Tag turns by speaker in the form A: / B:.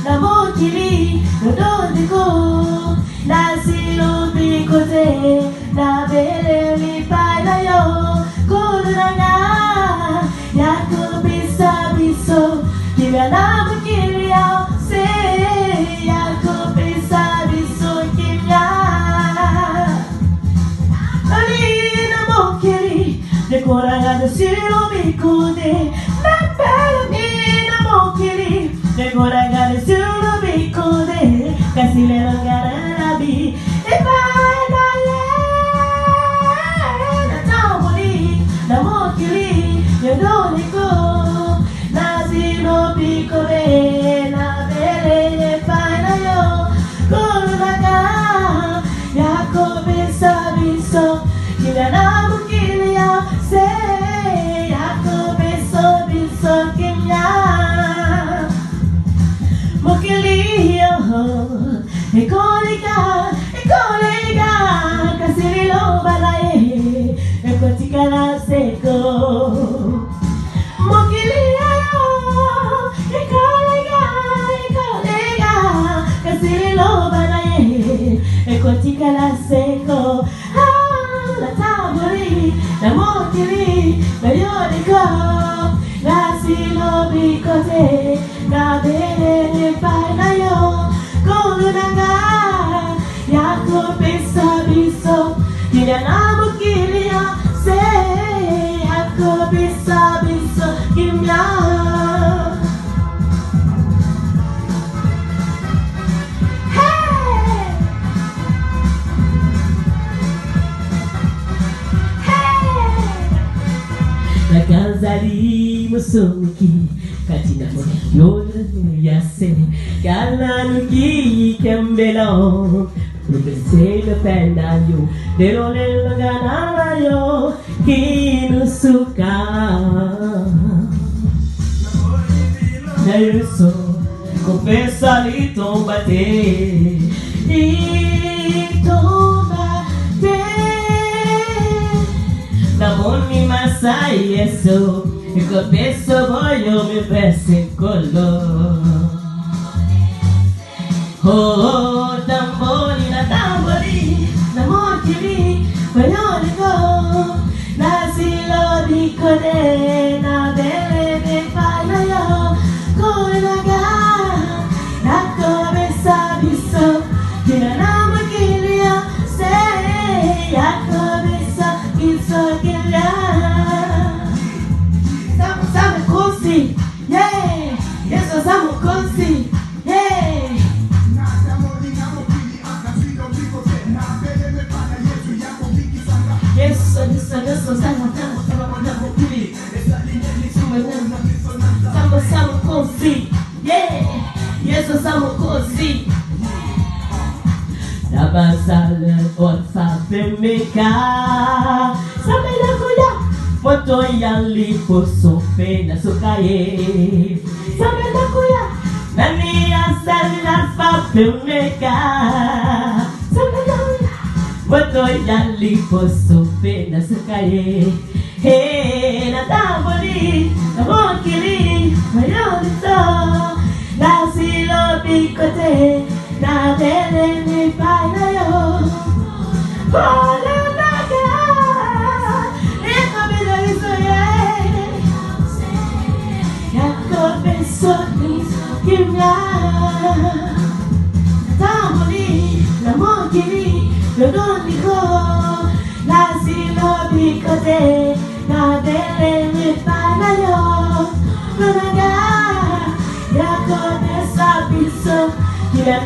A: na mokili yodondiko nasilobi kote na bele lipai na yo kulunanga yakubisa biso kimya na mokili yao se yakubisa biso kimya alina mokili dekoranga nasilobi kote na bele na mokili dekoranga nasilobi kote kasile ngarabi ipana ye na tamuli na mokili yodoniko nasilobi kote na bele ipana yo kulunanga yakubisa biso kimya na mokili yao se yakubisa biso kimya mokili yo ekolika kasililo balaye ekotikala seko mokili yo ekolika kasililo balaye ekotikala seko la taburi la mokili la yodiko nasilobi kote na bele pana yo kulunanga yakubisa biso kimya na mokili yo se yakubisa biso kimya Nakazali musongi katina moyoni yase kalanuki kembelo Lupese le penayo delole lagana yo kinusuka Nelso confessa li tombate Namoni masai eso confesso voglio mi verse collo Oh tambori na mokili voglio go nasilo di code na bele de pana yo kulunanga yakubisa biso kimya na mokili yo se yakubisa biso kimya Samu kosi yeah Yesu samu kosi yeah Yesu samu kosi yeah Yesu samu kosi Nabasale orfa femeka Samela kuya Moto yali poso pena sukaye Samela kuya Nani asali na fa femeka Samela kuya Moto yali poso pena sukaye Hey na tamboli na mokili mayoni to Nasilobi kote na bele ni pana yo kulunanga yakubisa biso yakubisa biso kimya tambuli na mokili yodondiko nasilobi kote na bele ni pana yo kulunanga yakubisa biso kimya